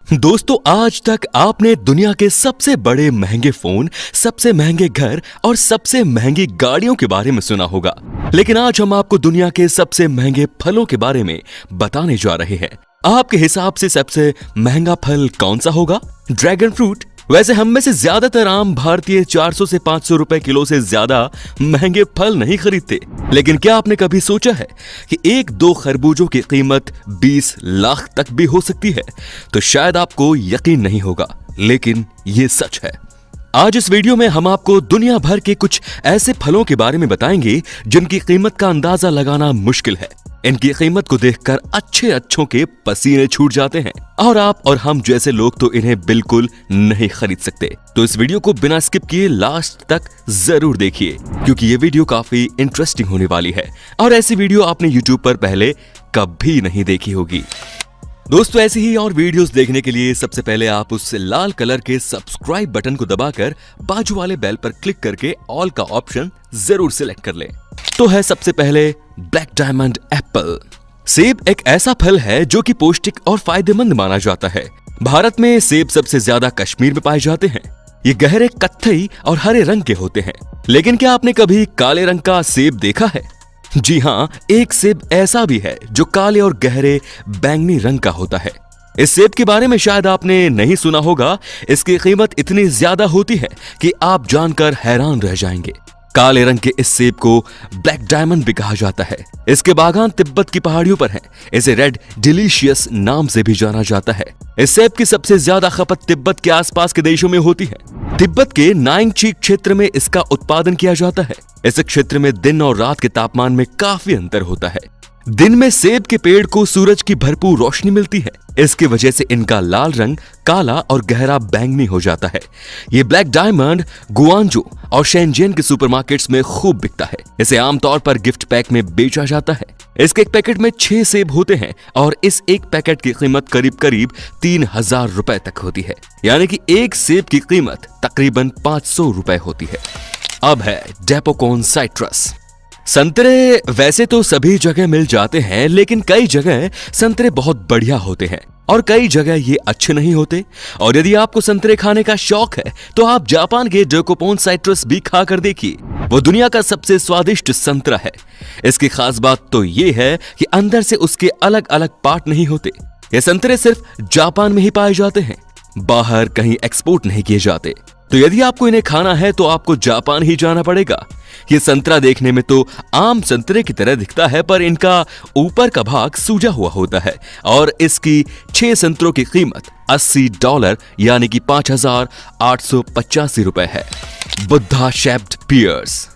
दोस्तों, आज तक आपने दुनिया के सबसे बड़े महंगे फोन, सबसे महंगे घर और सबसे महंगी गाड़ियों के बारे में सुना होगा। लेकिन आज हम आपको दुनिया के सबसे महंगे फलों के बारे में बताने जा रहे हैं। आपके हिसाब से सबसे महंगा फल कौन सा होगा? Dragon fruit. वैसे हम में से ज्यादातर आम भारतीय 400 से 500 रुपए किलो से ज्यादा महंगे फल नहीं खरीदते। लेकिन क्या आपने कभी सोचा है कि एक दो खरबूजों की कीमत 20 लाख तक भी हो सकती है? तो शायद आपको यकीन नहीं होगा, लेकिन ये सच है। आज इस वीडियो में हम आपको दुनिया भर के कुछ ऐसे फलों के बारे में बताएंगे जिनकी कीमत का अंदाजा लगाना मुश्किल है। इनकी कीमत को देखकर अच्छों के पसीने छूट जाते हैं और आप और हम जैसे लोग तो इन्हें बिल्कुल नहीं खरीद सकते। तो इस वीडियो को बिना स्किप किए लास्ट तक जरूर देखिए, क्योंकि ये वीडियो काफी इंटरेस्टिंग होने वाली है और ऐसी वीडियो आपने यूट्यूब पर पहले कभी नहीं देखी होगी। दोस्तों, ऐसी ही और वीडियोस देखने के लिए सबसे पहले आप उस लाल कलर के सब्सक्राइब बटन को दबाकर बाजू वाले बेल पर क्लिक करके ऑल का ऑप्शन जरूर सिलेक्ट कर लें। तो है सबसे पहले ब्लैक डायमंड एप्पल। सेब एक ऐसा फल है जो कि पौष्टिक और फायदेमंद माना जाता है। भारत में सेब सबसे ज्यादा कश्मीर में पाए जाते हैं। ये गहरे कत्थई और हरे रंग के होते हैं। लेकिन क्या आपने कभी काले रंग का सेब देखा है? जी हाँ, एक सेब ऐसा भी है जो काले और गहरे बैंगनी रंग का होता है। इस सेब के बारे में शायद आपने नहीं सुना होगा। इसकी कीमत इतनी ज्यादा होती है कि आप जानकर हैरान रह जाएंगे। काले रंग के इस सेब को ब्लैक डायमंड भी कहा जाता है। इसके बागान तिब्बत की पहाड़ियों पर हैं। इसे रेड डिलीशियस नाम से भी जाना जाता है। इस सेब की सबसे ज्यादा खपत तिब्बत के आसपास के देशों में होती है। तिब्बत के नाइंगची क्षेत्र में इसका उत्पादन किया जाता है। इस क्षेत्र में दिन और रात के तापमान में काफी अंतर होता है। दिन में सेब के पेड़ को सूरज की भरपूर रोशनी मिलती है। इसकी वजह से इनका लाल रंग काला और गहरा बैंगनी हो जाता है। ये ब्लैक डायमंड गुआंजू और शेनजेन के सुपरमार्केट्स में खूब बिकता है। इसे आमतौर पर गिफ्ट पैक में बेचा जाता है। इसके एक पैकेट में 6 सेब होते हैं और इस एक पैकेट की कीमत करीब 3000 रुपए तक होती है। यानी कि एक सेब की कीमत तकरीबन 500 रुपए होती है। अब है डेपोकोन साइट्रस। संतरे वैसे तो सभी जगह मिल जाते हैं, लेकिन कई जगह संतरे बहुत बढ़िया होते हैं और कई जगह ये अच्छे नहीं होते। और यदि आपको संतरे खाने का शौक है तो आप जापान के डेपोकोन साइट्रस भी खा कर देखिए। वो दुनिया का सबसे स्वादिष्ट संतरा है। इसकी खास बात तो ये है कि अंदर से उसके अलग अलग पार्ट नहीं होते। ये संतरे सिर्फ जापान में ही पाए जाते हैं, बाहर कहीं एक्सपोर्ट नहीं किए जाते। तो यदि आपको इन्हें खाना है तो आपको जापान ही जाना पड़ेगा। ये संतरा देखने में तो आम संतरे की तरह दिखता है, पर इनका ऊपर का भाग सूजा हुआ होता है और इसकी 6 संतरों की कीमत $80 यानी कि 5885 रुपए है। Buddha shaped pears.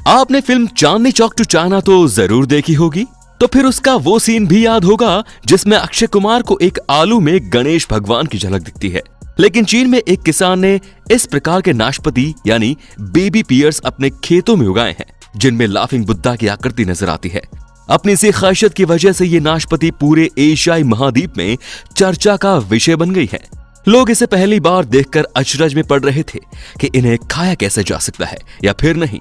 आपने film Chandni Chowk to China तो जरूर देखी होगी। तो फिर उसका वो सीन भी याद होगा जिसमें अक्षय कुमार को एक आलू में गणेश भगवान की झलक दिखती है। लेकिन चीन में एक किसान ने इस प्रकार के नाशपाती यानी बेबी पियर्स अपने खेतों में उगाए हैं, जिनमें लाफिंग बुद्धा की आकृति नजर आती है। अपनी इसी खासियत की वजह से ये नाशपाती पूरे एशियाई महाद्वीप में चर्चा का विषय बन गई है। लोग इसे पहली बार देखकर अचरज में पड़ रहे थे कि इन्हें खाया कैसे जा सकता है या फिर नहीं।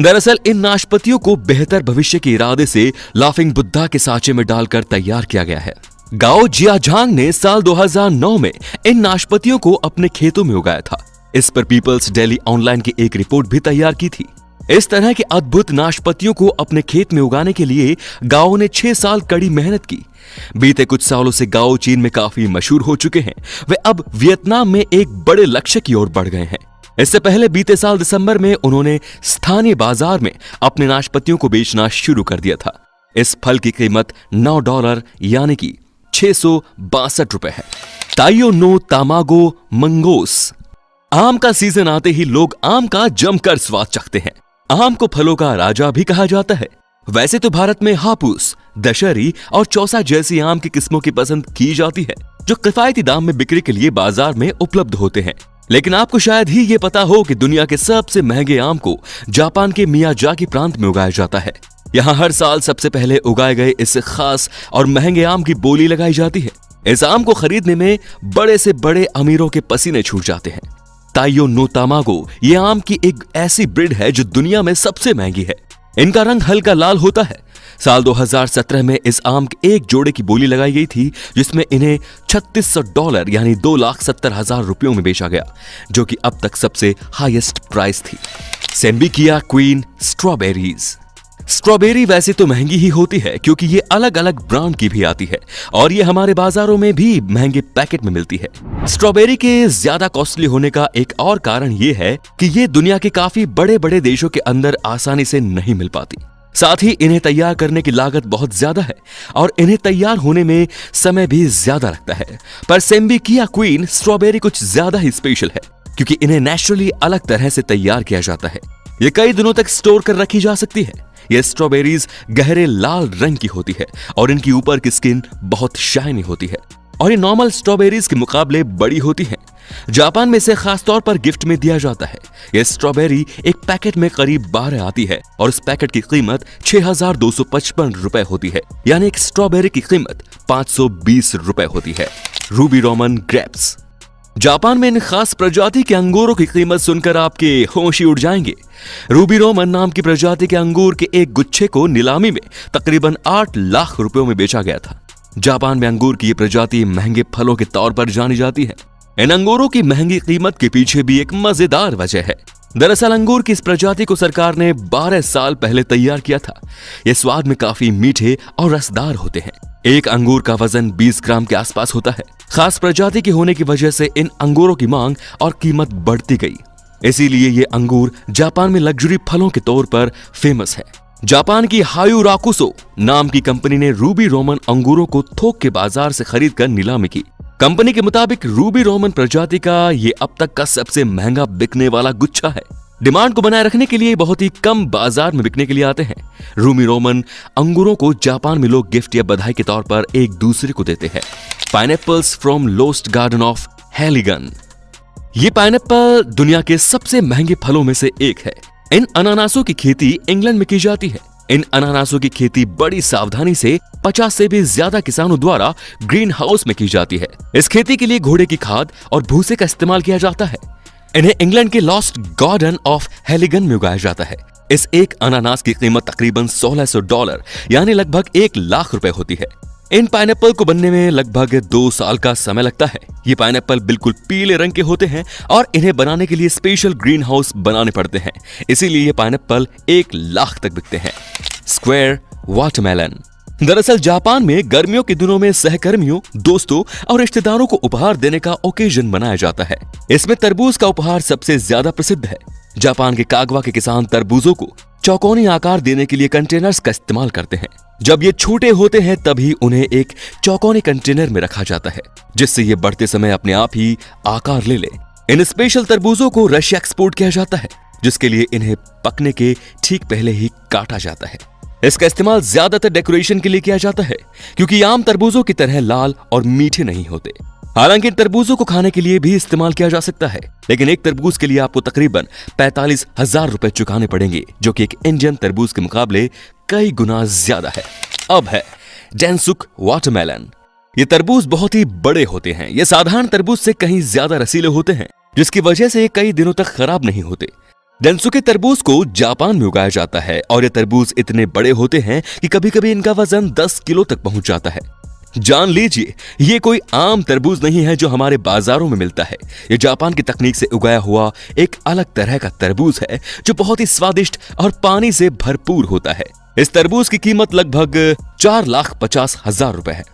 दरअसल इन नाशपातियों को बेहतर भविष्य के इरादे से लाफिंग बुद्धा के सांचे में डालकर तैयार किया गया है। गाओ जियाझांग ने साल 2009 में इन नाशपातियों को अपने खेतों में उगाया था। इस पर पीपल्स डेली ऑनलाइन की एक रिपोर्ट भी तैयार की थी। इस तरह के अद्भुत नाशपातियों को अपने खेत में उगाने के लिए गाओ ने 6 साल कड़ी मेहनत की। बीते कुछ सालों से गाओ चीन में काफी मशहूर हो चुके हैं। वे अब वियतनाम में एक बड़े लक्ष्य की ओर बढ़ गए हैं। इससे पहले बीते साल दिसंबर में उन्होंने स्थानीय बाजार में अपने नाशपातियों को बेचना शुरू कर दिया था। इस फल की कीमत $9 यानी कि 662 रुपए है। ताइयो नो तामागो मंगोस। आम का सीजन आते ही लोग आम का जमकर स्वाद चखते हैं। आम को फलों का राजा भी कहा जाता है। वैसे तो भारत में हापुस, दशहरी और चौसा जैसी आम की किस्मों की पसंद की जाती है, जो किफायती दाम में बिक्री के लिए बाजार में उपलब्ध होते हैं। लेकिन आपको शायद ही ये पता हो कि दुनिया के सबसे महंगे आम को जापान के मियाजाकी प्रांत में उगाया जाता है। यहाँ हर साल सबसे पहले उगाए गए इस खास और महंगे आम की बोली लगाई जाती है। इस आम को खरीदने में बड़े से बड़े अमीरों के पसीने छूट जाते हैं। ताइयो नो तामागो ये आम की एक ऐसी ब्रीड है जो दुनिया में सबसे महंगी है। इनका रंग हल्का लाल होता है। साल 2017 में इस आम के एक जोड़े की बोली लगाई गई थी, जिसमें इन्हें $3600 यानी 2,70,000 रुपयों में बेचा गया, जो कि अब तक सबसे हाईएस्ट प्राइस थी। सेम्बिकिया क्वीन स्ट्रॉबेरीज। स्ट्रॉबेरी वैसे तो महंगी ही होती है, क्योंकि ये अलग अलग ब्रांड की भी आती है और ये हमारे बाजारों में भी महंगे पैकेट में मिलती है। स्ट्रॉबेरी के ज्यादा कॉस्टली होने का एक और कारण ये है कि ये दुनिया के काफी बड़े बड़े देशों के अंदर आसानी से नहीं मिल पाती। साथ ही इन्हें तैयार करने की लागत बहुत ज्यादा है और इन्हें तैयार होने में समय भी ज्यादा लगता है। पर सेम्बिकिया क्वीन स्ट्रॉबेरी कुछ ज्यादा ही स्पेशल है, क्योंकि इन्हें नेचुरली अलग तरह से तैयार किया जाता है। ये कई दिनों तक स्टोर कर रखी जा सकती है। ये स्ट्रॉबेरीज गहरे लाल रंग की होती है और इनकी ऊपर की स्किन बहुत शाइनी होती है और ये नॉर्मल स्ट्रॉबेरीज के मुकाबले बड़ी होती है। जापान में इसे खास तौर पर गिफ्ट में दिया जाता है। यह स्ट्रॉबेरी एक पैकेट में करीब 12 आती है और उस पैकेट की कीमत 6,255 रुपए होती है, यानी एक स्ट्रॉबेरी की कीमत 520 रुपए होती है। Ruby Roman grapes. जापान में इन खास प्रजाति के अंगूरों की कीमत सुनकर आपके होश ही उड़ जाएंगे। रूबी रोमन नाम की प्रजाति के अंगूर के एक गुच्छे को नीलामी में तकरीबन 8 लाख रुपयों में बेचा गया था। जापान में अंगूर की ये प्रजाति महंगे फलों के तौर पर जानी जाती है। इन अंगूरों की महंगी कीमत के पीछे भी एक मजेदार वजह है। दरअसल अंगूर की इस प्रजाति को सरकार ने 12 साल पहले तैयार किया था। ये स्वाद में काफी मीठे और रसदार होते हैं। एक अंगूर का वजन 20 ग्राम के आसपास होता है। खास प्रजाति के होने की वजह से इन अंगूरों की मांग और कीमत बढ़ती गई। इसीलिए ये अंगूर जापान में लग्जरी फलों के तौर पर फेमस है। जापान की हायू राकुसो नाम की कंपनी ने रूबी रोमन अंगूरों को थोक के बाजार से खरीदकर नीलामी की। कंपनी के मुताबिक रूबी रोमन प्रजाति का ये अब तक का सबसे महंगा बिकने वाला गुच्छा है। डिमांड को बनाए रखने के लिए बहुत ही कम बाजार में बिकने के लिए आते हैं। रूबी रोमन अंगूरों को जापान में लोग गिफ्ट या बधाई के तौर पर एक दूसरे को देते हैं। Pineapples from Lost Garden of Heligan. ये पाइनएप्पल दुनिया के सबसे महंगे फलों में से एक है। इन अनानासों की खेती इंग्लैंड में की जाती है। इन अनानासों की खेती बड़ी सावधानी से 50 से भी ज्यादा किसानों द्वारा ग्रीन हाउस में की जाती है। इस खेती के लिए घोड़े की खाद और भूसे का इस्तेमाल किया जाता है। इन्हें इंग्लैंड के लॉस्ट गार्डन ऑफ हेलिगन में उगाया जाता है। इस एक अनानास की कीमत तकरीबन $1,600 यानी लगभग 1 लाख रुपए होती है। इन पाइनएप्पल को बनने में लगभग 2 साल का समय लगता है। ये पाइनएप्पल बिल्कुल पीले रंग के होते हैं और इन्हें बनाने के लिए स्पेशल ग्रीन हाउस बनाने पड़ते हैं। इसीलिए ये पाइनएप्पल 1 लाख तक बिकते हैं। Square watermelon. दरअसल जापान में गर्मियों के दिनों में सहकर्मियों, दोस्तों और रिश्तेदारों को उपहार देने का ओकेजन मनाया जाता है। इसमें तरबूज का उपहार सबसे ज्यादा प्रसिद्ध है। जापान के कागवा के किसान तरबूजों को चौकोनी आकार देने के लिए कंटेनर्स का इस्तेमाल करते हैं। जब ये छोटे होते हैं तभी उन्हें एक चौकोनी कंटेनर में रखा जाता है, जिससे ये बढ़ते समय अपने आप ही आकार ले ले। इन स्पेशल तरबूजों को रशिया एक्सपोर्ट किया जाता है, जिसके लिए इन्हें पकने के ठीक पहले ही काटा जाता है। इसका इस्तेमाल ज्यादातर डेकोरेशन के लिए किया जाता है, क्योंकि आम तरबूजों की तरह लाल और मीठे नहीं होते। हालांकि इन तरबूजों को खाने के लिए भी इस्तेमाल किया जा सकता है, लेकिन एक तरबूज के लिए आपको तकरीबन 45,000 रुपए चुकाने पड़ेंगे, जो कि एक इंडियन तरबूज के मुकाबले कई गुना ज्यादा है। अब है डेंसुक वाटरमेलन। ये तरबूज बहुत ही बड़े होते हैं। ये साधारण तरबूज से कहीं ज्यादा रसीले होते हैं, जिसकी वजह से ये कई दिनों तक खराब नहीं होते। डेंसुके तरबूज को जापान में उगाया जाता है और ये तरबूज इतने बड़े होते हैं कि कभी कभी इनका वजन 10 किलो तक पहुंच जाता है। जान लीजिए, ये कोई आम तरबूज नहीं है जो हमारे बाजारों में मिलता है। ये जापान की तकनीक से उगाया हुआ एक अलग तरह का तरबूज है, जो बहुत ही स्वादिष्ट और पानी से भरपूर होता है। इस तरबूज की कीमत लगभग 4,50,000 रुपए है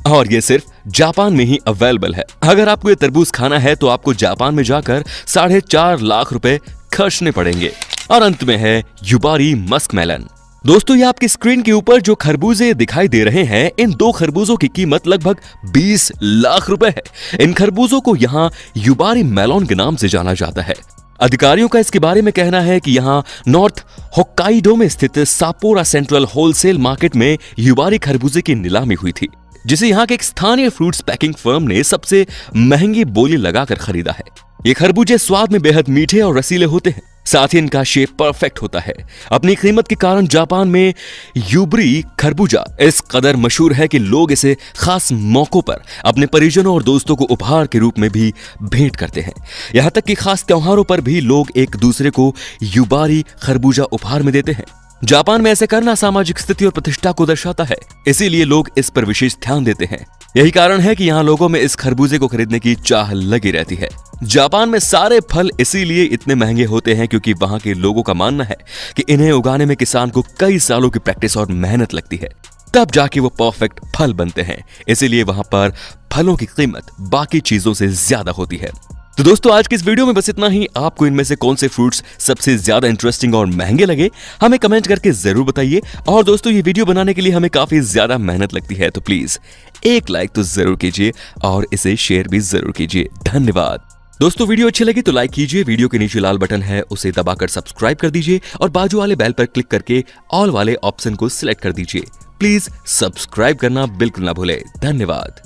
और ये सिर्फ जापान में ही अवेलेबल है। अगर आपको ये तरबूज खाना है तो आपको जापान में जाकर 4.5 लाख रुपए खर्चने पड़ेंगे। और अंत में है युबारी मस्कमेलन। दोस्तों, ये आपकी स्क्रीन के ऊपर जो खरबूजे दिखाई दे रहे हैं, इन 2 खरबूजों की कीमत लगभग 20 लाख रुपए है। इन खरबूजों को यहाँ युबारी मेलोन के नाम से जाना जाता है। अधिकारियों का इसके बारे में कहना है कि यहाँ नॉर्थ होक्काइडो में स्थित सापोरा सेंट्रल होलसेल मार्केट में युबारी खरबूजे की नीलामी हुई थी, जिसे यहाँ के एक स्थानीय फ्रूट्स पैकिंग फर्म ने सबसे महंगी बोली लगाकर खरीदा है। ये खरबूजे स्वाद में बेहद मीठे और रसीले होते हैं, साथ ही इनका शेप परफेक्ट होता है। अपनी कीमत के कारण जापान में युबरी खरबूजा इस कदर मशहूर है कि लोग इसे खास मौकों पर अपने परिजनों और दोस्तों को उपहार के रूप में भी भेंट करते हैं। यहाँ तक कि खास त्योहारों पर भी लोग एक दूसरे को युबारी खरबूजा उपहार में देते हैं। जापान में ऐसे करना सामाजिक स्थिति और प्रतिष्ठा को दर्शाता है, इसीलिए लोग इस पर विशेष ध्यान देते हैं। यही कारण है कि यहाँ लोगों में इस खरबूजे को खरीदने की चाह लगी रहती है। जापान में सारे फल इसीलिए इतने महंगे होते हैं क्योंकि वहां के लोगों का मानना है कि इन्हें उगाने में किसान को कई सालों की प्रैक्टिस और मेहनत लगती है, तब जाके वो परफेक्ट फल बनते हैं। इसीलिए वहां पर फलों की कीमत बाकी चीजों से ज्यादा होती है। तो दोस्तों, आज की इस वीडियो में बस इतना ही। आपको इनमें से कौन से फ्रूट्स सबसे ज्यादा इंटरेस्टिंग और महंगे लगे, हमें कमेंट करके जरूर बताइए। और दोस्तों, ये वीडियो बनाने के लिए हमें काफी ज्यादा मेहनत लगती है, तो प्लीज एक लाइक तो जरूर कीजिए और इसे शेयर भी जरूर कीजिए। धन्यवाद। दोस्तों, वीडियो अच्छी लगी तो लाइक कीजिए, वीडियो के नीचे लाल बटन है उसे दबाकर सब्सक्राइब कर दीजिए और बाजू वाले बेल पर क्लिक करके ऑल वाले ऑप्शन को सिलेक्ट कर दीजिए। प्लीज सब्सक्राइब करना बिल्कुल ना भूले। धन्यवाद।